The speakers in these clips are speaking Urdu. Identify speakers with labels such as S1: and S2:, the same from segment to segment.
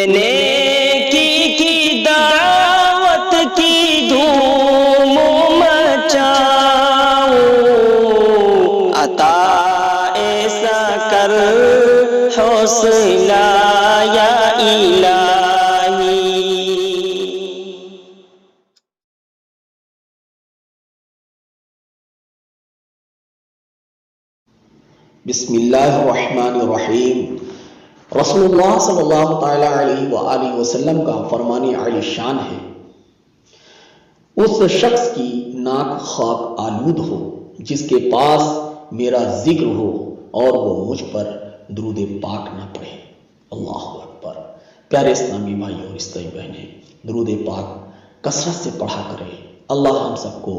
S1: نیکی کی دعوت کی دھوم مچاؤ، عطا ایسا کر حوصلہ یا الہی۔
S2: بسم اللہ الرحمن الرحیم۔ رسول اللہ صلی اللہ تعالیٰ علیہ وآلہ وسلم کا فرمان عالی شان ہے، اس شخص کی ناک خاک آلود ہو جس کے پاس میرا ذکر ہو اور وہ مجھ پر درود پاک نہ پڑھے۔ اللہ اکبر۔ پیارے اسلامی بھائی اور اسلامی بہنیں، درود پاک کثرت سے پڑھا کرے۔ اللہ ہم سب کو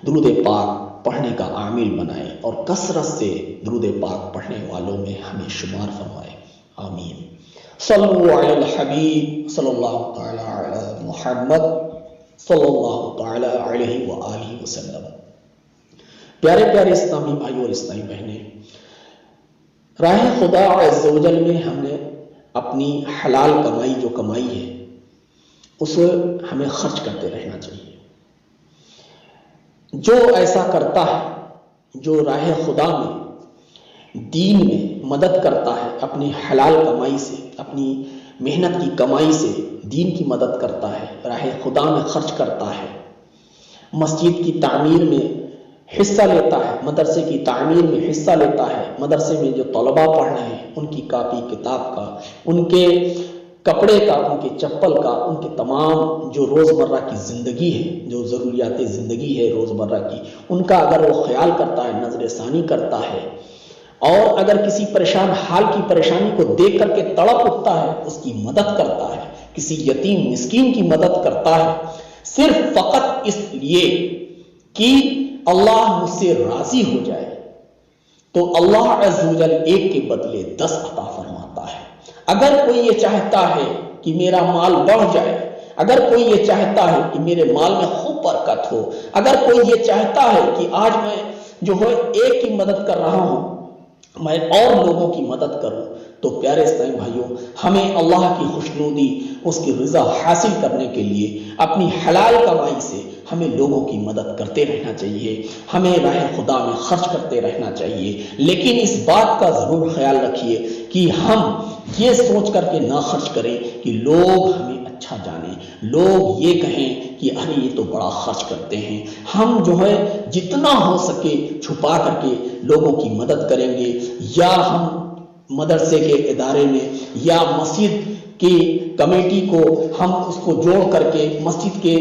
S2: درود پاک پڑھنے کا عامل بنائے اور کثرت سے درود پاک پڑھنے والوں میں ہمیں شمار فرمائے، آمین۔ صلو علی الحبیب صلی اللہ تعالی علی محمد صلی اللہ تعالی علیہ وآلہ وسلم۔ پیارے پیارے اسلامی بھائی اور اسلامی بہنیں، راہ خدا عز و جل میں ہم نے اپنی حلال کمائی جو کمائی ہے اسے ہمیں خرچ کرتے رہنا چاہیے۔ جو ایسا کرتا ہے، جو راہ خدا میں دین میں مدد کرتا ہے، اپنی حلال کمائی سے، اپنی محنت کی کمائی سے دین کی مدد کرتا ہے، راہ خدا میں خرچ کرتا ہے، مسجد کی تعمیر میں حصہ لیتا ہے، مدرسے کی تعمیر میں حصہ لیتا ہے، مدرسے میں جو طلباء پڑھ رہے ہیں ان کی کاپی کتاب کا، ان کے کپڑے کا، ان کے چپل کا، ان کے تمام جو روزمرہ کی زندگی ہے، جو ضروریات زندگی ہے روزمرہ کی، ان کا اگر وہ خیال کرتا ہے، نظر ثانی کرتا ہے، اور اگر کسی پریشان حال کی پریشانی کو دیکھ کر کے تڑپ اٹھتا ہے، اس کی مدد کرتا ہے، کسی یتیم مسکین کی مدد کرتا ہے، صرف فقط اس لیے کہ اللہ مجھ سے راضی ہو جائے، تو اللہ عز و جل ایک کے بدلے 10 عطا فرماتا ہے۔ اگر کوئی یہ چاہتا ہے کہ میرا مال بڑھ جائے، اگر کوئی یہ چاہتا ہے کہ میرے مال میں خوب برکت ہو، اگر کوئی یہ چاہتا ہے کہ آج میں جو ہے ایک کی مدد کر رہا ہوں، میں اور لوگوں کی مدد کروں، تو پیارے اسلامی بھائیوں، ہمیں اللہ کی خوشنودی، اس کی رضا حاصل کرنے کے لیے اپنی حلال کمائی سے ہمیں لوگوں کی مدد کرتے رہنا چاہیے، ہمیں راہ خدا میں خرچ کرتے رہنا چاہیے۔ لیکن اس بات کا ضرور خیال رکھیے کہ ہم یہ سوچ کر کے نہ خرچ کریں کہ لوگ ہمیں اچھا جانیں، لوگ یہ کہیں کہ ارے یہ تو بڑا خرچ کرتے ہیں۔ ہم جو ہے جتنا ہو سکے چھپا کر کے لوگوں کی مدد کریں گے، یا ہم مدرسے کے ادارے میں یا مسجد کی کمیٹی کو ہم اس کو جوڑ کر کے مسجد کے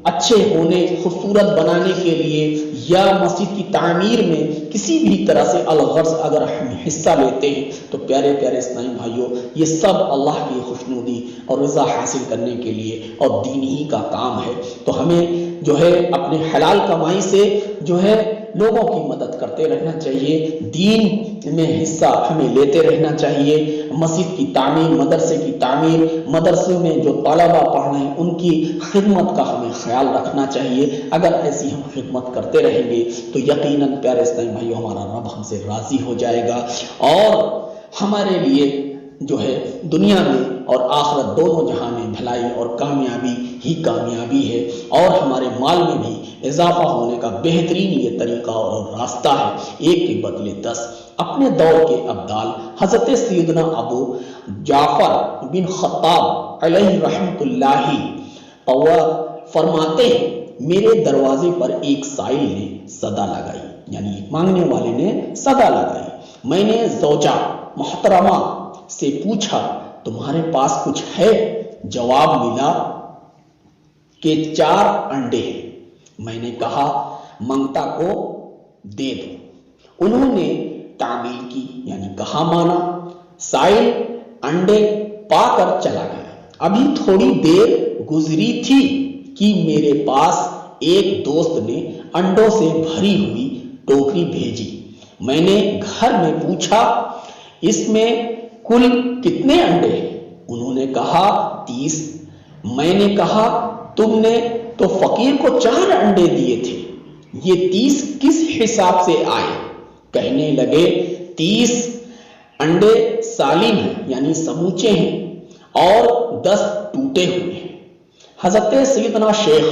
S2: اچھے ہونے، خوبصورت بنانے کے لیے، یا مسجد کی تعمیر میں کسی بھی طرح سے الغرض اگر ہم حصہ لیتے ہیں، تو پیارے پیارے اسلامی بھائیوں، یہ سب اللہ کی خوشنودی اور رضا حاصل کرنے کے لیے اور دین ہی کا کام ہے۔ تو ہمیں جو ہے اپنے حلال کمائی سے جو ہے لوگوں کی مدد کرتے رہنا چاہیے، دین میں حصہ ہمیں لیتے رہنا چاہیے، مسجد کی تعمیر، مدرسے کی تعمیر، مدرسے میں جو طلباء پڑھ رہے ہیں ان کی خدمت کا ہمیں خیال رکھنا چاہیے۔ اگر ایسی ہم خدمت کرتے رہیں گے تو یقیناً پیارے اسلامی بھائیوں ہمارا رب ہم سے راضی ہو جائے گا، اور ہمارے لیے جو ہے دنیا میں اور آخرت دونوں جہاں میں بھلائی اور کامیابی ہی کامیابی ہے، اور ہمارے مال میں بھی اضافہ ہونے کا بہترین یہ طریقہ اور راستہ ہے، ایک کے بدلے 10۔ اپنے دور کے ابدال حضرت سیدنا ابو جعفر بن خطاب علیہ رحمۃ اللہ فرماتے ہیں، میرے دروازے پر ایک سائل نے صدا لگائی، یعنی مانگنے والے نے صدا لگائی۔ میں نے زوجہ محترمہ سے پوچھا، تمہارے پاس کچھ ہے؟ جواب ملا کہ 4 انڈے ہیں۔ میں نے کہا منگتا کو دے دو۔ انہوں نے تعمیل کی، یعنی کہا مانا، سائل انڈے پا کر چلا گیا۔ ابھی تھوڑی دیر گزری تھی کہ میرے پاس ایک دوست نے انڈوں سے بھری ہوئی ٹوکری بھیجی۔ میں نے گھر میں پوچھا اس میں کل کتنے انڈے ہیں؟ انہوں نے کہا 30۔ میں نے کہا تم نے تو فقیر کو 4 انڈے دیے تھے، یہ 30 کس حساب سے آئے؟ کہنے لگے 30 انڈے سالم ہیں، یعنی سموچے ہیں، اور 10 ٹوٹے ہوئے ہیں۔ حضرت سیدنا شیخ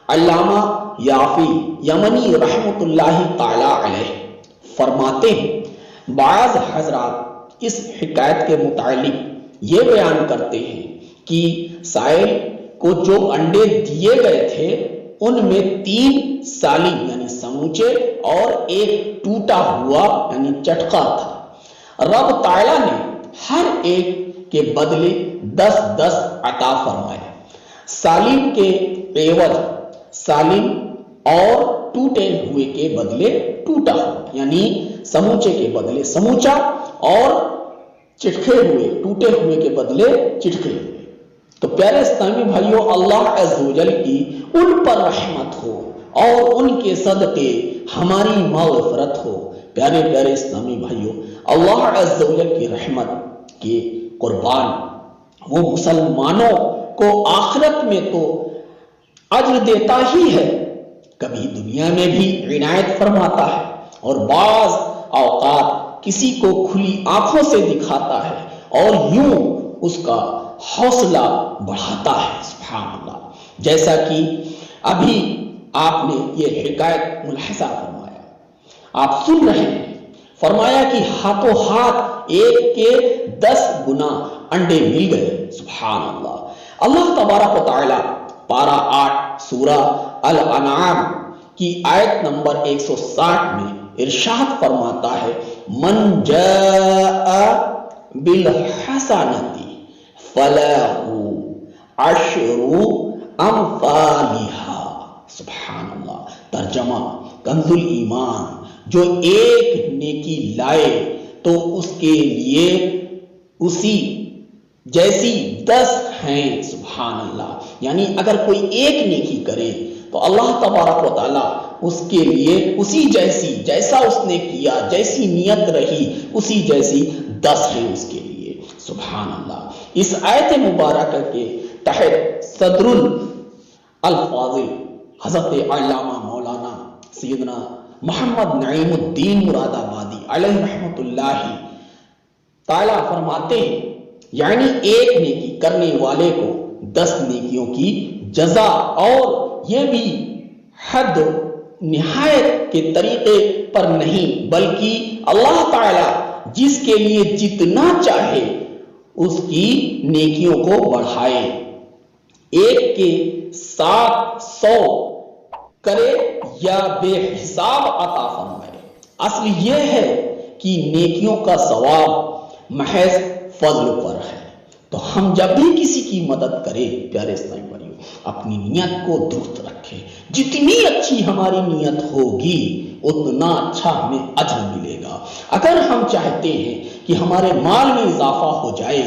S2: علامہ یافی یمنی رحمۃ اللہ تعالی علیہ فرماتے ہیں، بعض حضرات اس حکایت کے متعلق یہ بیان کرتے ہیں کہ سائل کو جو انڈے دیے گئے تھے ان میں 3 سالم یعنی سموچے اور 1 ٹوٹا ہوا یعنی چٹکا تھا۔ رب تعالیٰ نے ہر ایک کے بدلے 10 عطا فرمائے۔ سالم کے عوض سالم اور ٹوٹے ہوئے کے بدلے ٹوٹا ہوا، یعنی سموچے کے بدلے سموچا اور چٹکے ہوئے ٹوٹے ہوئے کے بدلے چٹکے ہوئے۔ تو پیارے اسلامی بھائیوں، اللہ عز و جل کی ان پر رحمت ہو اور ان کے صدقے ہماری مغفرت ہو۔ پیارے پیارے اسلامی بھائیوں، اللہ عز و جل کی رحمت کے قربان وہ مسلمانوں کو آخرت میں تو اجر دیتا ہی ہے، کبھی دنیا میں بھی عنایت فرماتا ہے اور بعض اوقات کسی کو کھلی آنکھوں سے دکھاتا ہے اور یوں اس کا حوصلہ بڑھاتا ہے۔ سبحان اللہ، جیسا کہ ابھی آپ نے یہ حکایت ملاحظہ فرمایا، آپ سن رہے ہیں، فرمایا کہ ہاتھوں ہاتھ ایک کے 10 گنا انڈے مل گئے۔ سبحان اللہ۔ اللہ تبارک و تعالی پارہ 8 سورہ الانعام کی آیت نمبر 160 میں ارشاد فرماتا ہے، من جاء بالحسنۃ فلہ عشر امثالھا۔ سبحان اللہ۔ ترجمہ کنز الایمان، جو ایک نیکی لائے تو اس کے لیے اسی جیسی 10 ہیں۔ سبحان اللہ۔ یعنی اگر کوئی ایک نیکی کرے تو اللہ تبارک و تعالیٰ اس کے لیے اسی جیسا اس نے کیا، جیسی نیت رہی اسی جیسی 10 ہیں اس کے لیے۔ سبحان اللہ۔ اس آیت مبارکہ کے تحت صدر الفاضل حضرت علامہ مولانا سیدنا محمد نعیم الدین مراد آبادی علیہ رحمت اللہ تعالیٰ فرماتے ہیں، یعنی ایک نیکی کرنے والے کو 10 نیکیوں کی جزا، اور یہ بھی حد نہایت کے طریقے پر نہیں، بلکہ اللہ تعالیٰ جس کے لیے جتنا چاہے اس کی نیکیوں کو بڑھائے، ایک کے 700 کرے یا بے حساب عطا فرمائے۔ اصل یہ ہے کہ نیکیوں کا ثواب محض فضل پر ہے۔ تو ہم جب بھی کسی کی مدد کریں، پیارے اسلامی بھائیوں، اپنی نیت کو درست رکھیں۔ جتنی اچھی ہماری نیت ہوگی اتنا اچھا ہمیں اجر ملے گا۔ اگر ہم چاہتے ہیں کہ ہمارے مال میں اضافہ ہو جائے،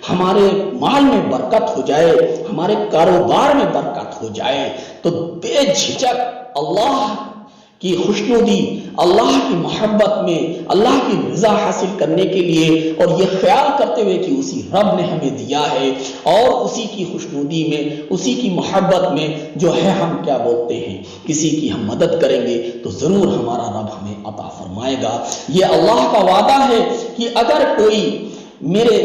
S2: ہمارے مال میں برکت ہو جائے، ہمارے کاروبار میں برکت ہو جائے، تو بے جھجک اللہ کی خوشنودی، اللہ کی محبت میں اللہ کی رضا حاصل کرنے کے لیے، اور یہ خیال کرتے ہوئے کہ اسی رب نے ہمیں دیا ہے اور اسی کی خوشنودی میں، اسی کی محبت میں جو ہے ہم کیا بولتے ہیں، کسی کی ہم مدد کریں گے تو ضرور ہمارا رب ہمیں عطا فرمائے گا۔ یہ اللہ کا وعدہ ہے کہ اگر کوئی میرے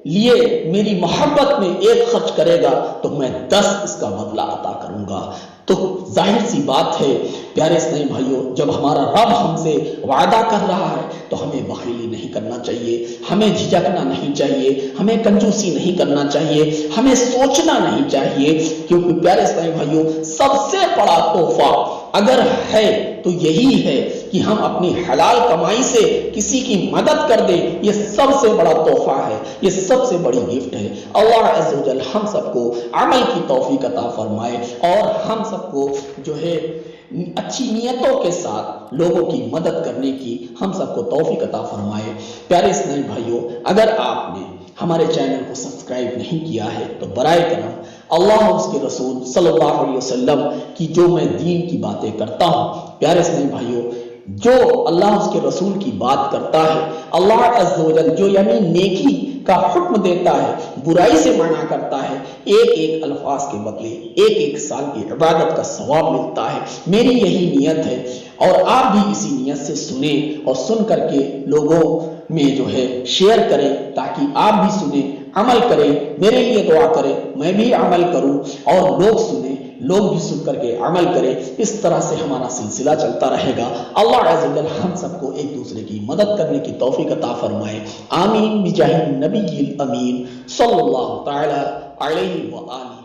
S2: لیے میری محبت میں 1 خرچ کرے گا تو میں 10 اس کا بدلہ عطا کروں گا۔ تو ظاہر سی بات ہے پیارے اسلامی بھائیوں، جب ہمارا رب ہم سے وعدہ کر رہا ہے تو ہمیں بخیلی نہیں کرنا چاہیے، ہمیں جھجکنا نہیں چاہیے، ہمیں کنجوسی نہیں کرنا چاہیے، ہمیں سوچنا نہیں چاہیے، کیونکہ پیارے اسلامی بھائیوں، سب سے بڑا تحفہ اگر ہے تو یہی ہے کہ ہم اپنی حلال کمائی سے کسی کی مدد کر دیں۔ یہ سب سے بڑا تحفہ ہے، یہ سب سے بڑی گفٹ ہے۔ اللہ عز و جل ہم سب کو عمل کی توفیق عطا فرمائے اور ہم سب کو جو ہے اچھی نیتوں کے ساتھ لوگوں کی مدد کرنے کی ہم سب کو توفیق عطا فرمائے۔ پیارے اسلامی بھائیوں، اگر آپ نے ہمارے چینل کو سبسکرائب نہیں کیا ہے تو برائے کرم اللہ اور اس کے رسول صلی اللہ علیہ وسلم کی جو میں دین کی باتیں کرتا ہوں، پیارے اسلامی بھائیوں، جو اللہ اس کے رسول کی بات کرتا ہے، اللہ عز و جل جو یعنی نیکی کا حکم دیتا ہے، برائی سے منع کرتا ہے، ایک ایک الفاظ کے بدلے 1 سال کی عبادت کا ثواب ملتا ہے۔ میری یہی نیت ہے اور آپ بھی اسی نیت سے سنیں اور سن کر کے لوگوں میں جو ہے شیئر کریں تاکہ آپ بھی سنیں عمل کرے، میرے لیے دعا کرے، میں بھی عمل کروں اور لوگ سنیں، لوگ بھی سن کر کے عمل کریں. اس طرح سے ہمارا سلسلہ چلتا رہے گا. اللہ عز و جل ہم سب کو ایک دوسرے کی مدد کرنے کی توفیق عطا فرمائے. آمین بجاہ النبی الامین صلی اللہ تعالی علیہ وآلہ